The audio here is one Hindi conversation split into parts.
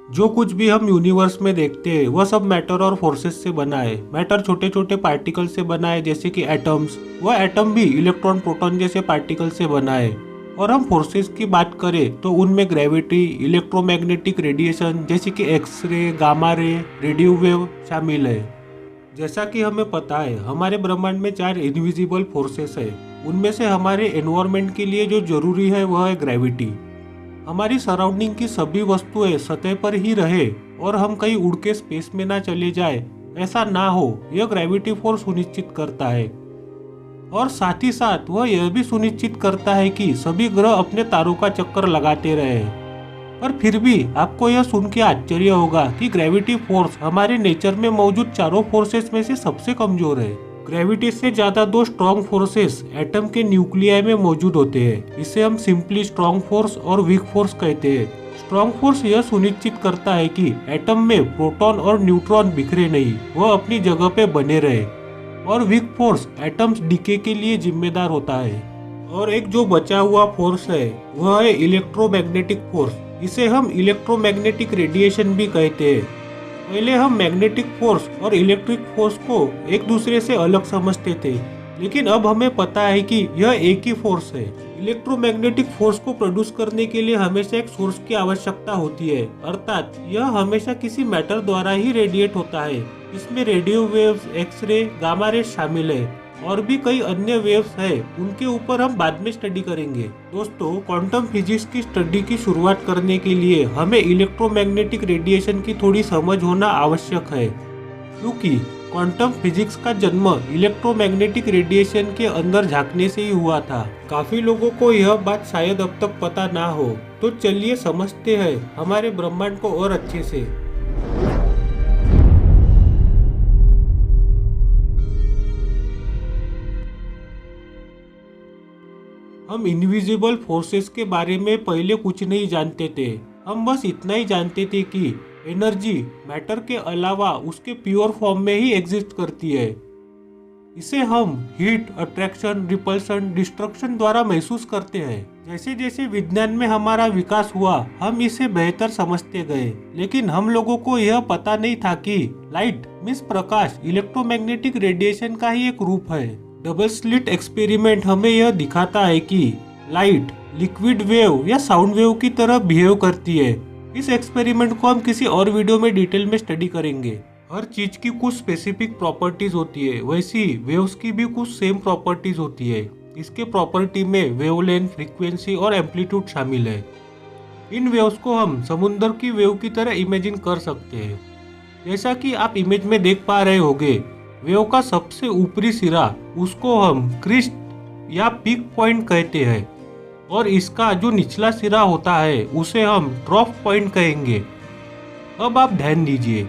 जो कुछ भी हम यूनिवर्स में देखते हैं वह सब मैटर और फोर्सेस से बना है। मैटर छोटे छोटे पार्टिकल से बना है जैसे कि एटम्स, वह एटम भी इलेक्ट्रॉन प्रोटॉन जैसे पार्टिकल से बना है। और हम फोर्सेस की बात करें तो उनमें ग्रेविटी, इलेक्ट्रोमैग्नेटिक रेडिएशन जैसे कि X ray, gamma ray, radio wave शामिल है। जैसा कि हमें पता है हमारे ब्रह्मांड में 4 इनविजिबल फोर्सेस है। उनमें से हमारे एनवायरनमेंट के लिए जो जरूरी है वह है ग्रेविटी। हमारी सराउंडिंग की सभी वस्तुएं सतह पर ही रहे और हम कहीं उड़ के स्पेस में ना चले जाए, ऐसा ना हो, यह ग्रेविटी फोर्स सुनिश्चित करता है। और साथ ही साथ वह यह भी सुनिश्चित करता है कि सभी ग्रह अपने तारों का चक्कर लगाते रहे। पर फिर भी आपको यह सुन के आश्चर्य होगा कि ग्रेविटी फोर्स हमारे नेचर में मौजूद चारों फोर्सेस में से सबसे कमजोर है। ग्रेविटी से ज्यादा 2 स्ट्रॉन्ग फोर्सेस एटम के न्यूक्लियाई में मौजूद होते हैं। इसे हम सिंपली स्ट्रॉन्ग फोर्स और वीक फोर्स कहते हैं। स्ट्रॉन्ग फोर्स यह सुनिश्चित करता है कि एटम में प्रोटॉन और न्यूट्रॉन बिखरे नहीं, वह अपनी जगह पे बने रहे। और वीक फोर्स एटम्स डीके के लिए जिम्मेदार होता है। और एक जो बचा हुआ फोर्स है वह है इलेक्ट्रोमैग्नेटिक फोर्स। इसे हम इलेक्ट्रोमैग्नेटिक रेडिएशन भी कहते हैं। पहले हम मैग्नेटिक फोर्स और इलेक्ट्रिक फोर्स को एक दूसरे से अलग समझते थे, लेकिन अब हमें पता है कि यह एक ही फोर्स है। इलेक्ट्रोमैग्नेटिक फोर्स को प्रोड्यूस करने के लिए हमेशा एक सोर्स की आवश्यकता होती है, अर्थात यह हमेशा किसी मैटर द्वारा ही रेडिएट होता है। इसमें रेडियो वेव्स, एक्सरे, गामा रे शामिल है और भी कई अन्य वेव्स है, उनके ऊपर हम बाद में स्टडी करेंगे। दोस्तों, क्वांटम फिजिक्स की स्टडी की शुरुआत करने के लिए हमें इलेक्ट्रोमैग्नेटिक रेडिएशन की थोड़ी समझ होना आवश्यक है, क्योंकि क्वांटम फिजिक्स का जन्म इलेक्ट्रोमैग्नेटिक रेडिएशन के अंदर झांकने से ही हुआ था। काफी लोगों को यह बात शायद अब तक पता ना हो, तो चलिए समझते हैं हमारे ब्रह्मांड को और अच्छे से। हम इनविजिबल फोर्सेस के बारे में पहले कुछ नहीं जानते थे। हम बस इतना ही जानते थे कि एनर्जी मैटर के अलावा उसके प्योर फॉर्म में ही एग्जिस्ट करती है। इसे हम हीट, अट्रैक्शन, रिपल्शन, डिस्ट्रक्शन द्वारा महसूस करते हैं। जैसे जैसे विज्ञान में हमारा विकास हुआ हम इसे बेहतर समझते गए, लेकिन हम लोगों को यह पता नहीं था कि लाइट मींस प्रकाश इलेक्ट्रोमैग्नेटिक रेडिएशन का ही एक रूप है। डबल स्लिट एक्सपेरिमेंट हमें यह दिखाता है कि लाइट लिक्विड वेव या साउंड वेव की तरह बिहेव करती है। इस एक्सपेरिमेंट को हम किसी और वीडियो में डिटेल में स्टडी करेंगे। हर चीज की कुछ स्पेसिफिक प्रॉपर्टीज होती है, वैसी वेव्स की भी कुछ सेम प्रॉपर्टीज होती है। इसके प्रॉपर्टी में वेवलेंथ, फ्रीक्वेंसी और एम्पलीट्यूड शामिल है। इन वेव्स को हम समुद्र की वेव की तरह इमेजिन कर सकते हैं। जैसा कि आप इमेज में देख पा रहे होंगे, वेव का सबसे ऊपरी सिरा, उसको हम क्रिस्ट या पीक पॉइंट कहते हैं, और इसका जो निचला सिरा होता है उसे हम ड्रॉप पॉइंट कहेंगे। अब आप ध्यान दीजिए,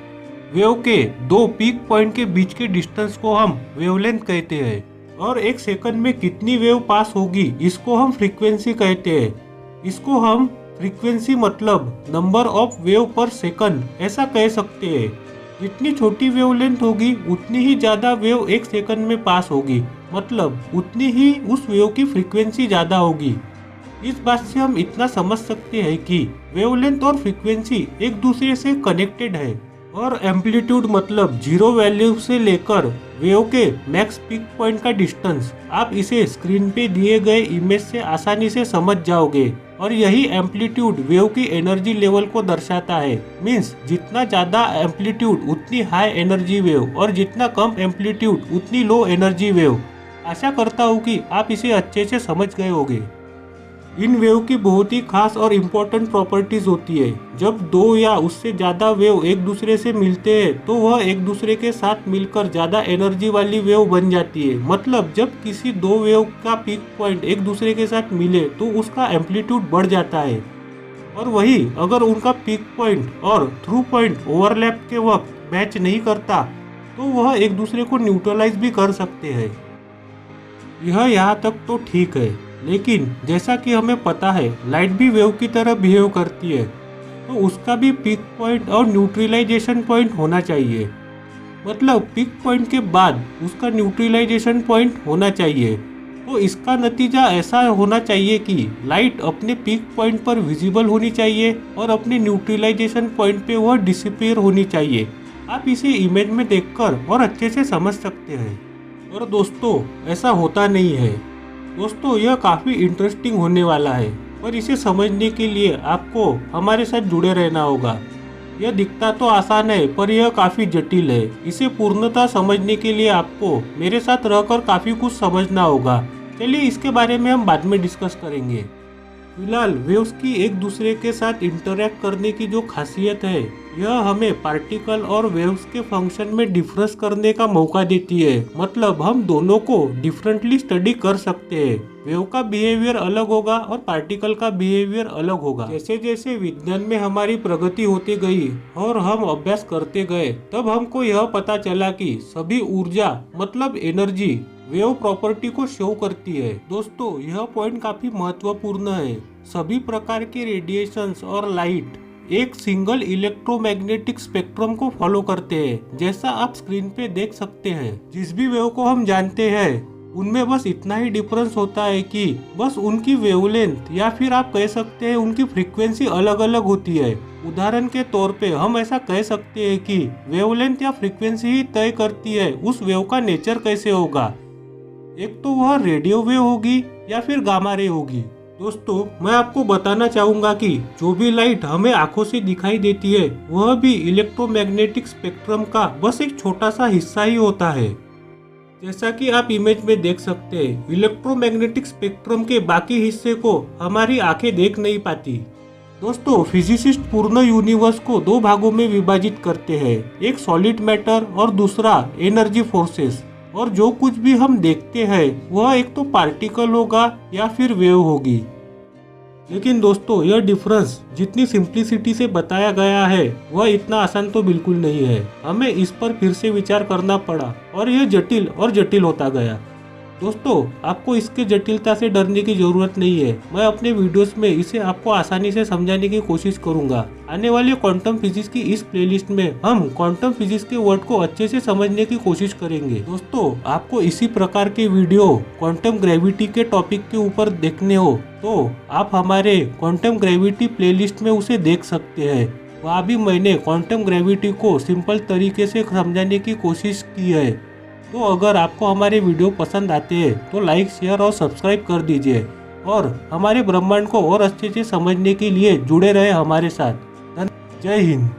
वेव के 2 पीक पॉइंट के बीच के डिस्टेंस को हम वेवलेंथ कहते हैं, और एक सेकंड में कितनी वेव पास होगी इसको हम फ्रीक्वेंसी कहते हैं। इसको हम फ्रीक्वेंसी मतलब नंबर ऑफ वेव पर सेकंड ऐसा कह सकते हैं। जितनी छोटी वेवलेंथ होगी उतनी ही ज्यादा वेव एक सेकंड में पास होगी, मतलब उतनी ही उस वेव की फ्रीक्वेंसी ज्यादा होगी। इस बात से हम इतना समझ सकते हैं कि वेवलेंथ और फ्रीक्वेंसी एक दूसरे से कनेक्टेड है। और एम्पलीट्यूड मतलब 0 वैल्यू से लेकर वेव के मैक्स पीक पॉइंट का डिस्टेंस। आप इसे स्क्रीन पे दिए गए इमेज से आसानी से समझ जाओगे। और यही एम्पलीट्यूड वेव की एनर्जी लेवल को दर्शाता है। मींस जितना ज्यादा एम्पलीट्यूड उतनी हाई एनर्जी वेव, और जितना कम एम्पलीट्यूड उतनी लो एनर्जी वेव। आशा करता हूँ कि आप इसे अच्छे से समझ गए होंगे। इन वेव की बहुत ही खास और इम्पोर्टेंट प्रॉपर्टीज होती है। जब 2 या उससे ज्यादा वेव एक दूसरे से मिलते हैं तो वह एक दूसरे के साथ मिलकर ज्यादा एनर्जी वाली वेव बन जाती है। मतलब जब किसी 2 वेव का पीक पॉइंट एक दूसरे के साथ मिले तो उसका एम्पलीट्यूड बढ़ जाता है। और वही अगर उनका पीक पॉइंट और थ्रू पॉइंट ओवरलैप के वक्त मैच नहीं करता तो वह एक दूसरे को न्यूट्रलाइज भी कर सकते हैं। यह यहाँ तक तो ठीक है, लेकिन जैसा कि हमें पता है लाइट भी वेव की तरह बिहेव करती है, तो उसका भी पीक पॉइंट और न्यूट्रलाइजेशन पॉइंट होना चाहिए। मतलब पीक पॉइंट के बाद उसका न्यूट्रलाइजेशन पॉइंट होना चाहिए। तो इसका नतीजा ऐसा होना चाहिए कि लाइट अपने पीक पॉइंट पर विजिबल होनी चाहिए और अपने न्यूट्रलाइजेशन पॉइंट पे वह डिसअपीयर होनी चाहिए। आप इसे इमेज में देखकर और अच्छे से समझ सकते हैं। और दोस्तों ऐसा होता नहीं है। दोस्तों यह काफ़ी इंटरेस्टिंग होने वाला है, पर इसे समझने के लिए आपको हमारे साथ जुड़े रहना होगा। यह दिखता तो आसान है, पर यह काफ़ी जटिल है। इसे पूर्णतः समझने के लिए आपको मेरे साथ रहकर काफ़ी कुछ समझना होगा। चलिए इसके बारे में हम बाद में डिस्कस करेंगे। फिलहाल वेव्स की एक दूसरे के साथ इंटरैक्ट करने की जो खासियत है, यह हमें पार्टिकल और वेव्स के फंक्शन में डिफरेंस करने का मौका देती है। मतलब हम दोनों को डिफरेंटली स्टडी कर सकते हैं। वेव का बिहेवियर अलग होगा और पार्टिकल का बिहेवियर अलग होगा। जैसे जैसे विज्ञान में हमारी प्रगति होती गई और हम अभ्यास करते गए, तब हमको यह पता चला कि सभी ऊर्जा मतलब एनर्जी वेव प्रॉपर्टी को शो करती है। दोस्तों यह पॉइंट काफी महत्वपूर्ण है। सभी प्रकार के रेडिएशंस और लाइट एक सिंगल इलेक्ट्रोमैग्नेटिक स्पेक्ट्रम को फॉलो करते हैं, जैसा आप स्क्रीन पे देख सकते हैं। जिस भी वेव को हम जानते हैं उनमें बस इतना ही डिफरेंस होता है कि बस उनकी वेवलेंथ या फिर आप कह सकते हैं उनकी फ्रीक्वेंसी अलग अलग होती है। उदाहरण के तौर पे हम ऐसा कह सकते हैं कि वेवलेंथ या फ्रीक्वेंसी ही तय करती है उस वेव का नेचर कैसे होगा। एक तो वह रेडियो वेव होगी या फिर गामा रे होगी। दोस्तों मैं आपको बताना चाहूंगा कि जो भी लाइट हमें आंखों से दिखाई देती है वह भी इलेक्ट्रोमैग्नेटिक स्पेक्ट्रम का बस एक छोटा सा हिस्सा ही होता है। जैसा कि आप इमेज में देख सकते हैं, इलेक्ट्रोमैग्नेटिक स्पेक्ट्रम के बाकी हिस्से को हमारी आंखें देख नहीं पाती। दोस्तों फिजिसिस्ट पूर्ण यूनिवर्स को दो भागों में विभाजित करते हैं, एक सॉलिड मैटर और दूसरा एनर्जी फोर्सेस। और जो कुछ भी हम देखते हैं वह एक तो पार्टिकल होगा या फिर वेव होगी। लेकिन दोस्तों यह डिफरेंस जितनी सिंप्लिसिटी से बताया गया है वह इतना आसान तो बिल्कुल नहीं है। हमें इस पर फिर से विचार करना पड़ा और यह जटिल और जटिल होता गया। दोस्तों आपको इसके जटिलता से डरने की जरूरत नहीं है। मैं अपने वीडियोस में इसे आपको आसानी से समझाने की कोशिश करूंगा। आने वाले क्वांटम फिजिक्स की इस प्लेलिस्ट में हम क्वांटम फिजिक्स के वर्ड को अच्छे से समझने की कोशिश करेंगे। दोस्तों आपको इसी प्रकार के वीडियो क्वांटम ग्रेविटी के टॉपिक के ऊपर देखने हो तो आप हमारे क्वांटम ग्रेविटी प्लेलिस्ट में उसे देख सकते हैं। वहाँ भी मैंने क्वांटम ग्रेविटी को सिंपल तरीके से समझाने की कोशिश की है। तो अगर आपको हमारे वीडियो पसंद आते हैं तो लाइक शेयर और सब्सक्राइब कर दीजिए और हमारे ब्रह्मांड को और अच्छे से समझने के लिए जुड़े रहे हमारे साथ। जय हिंद।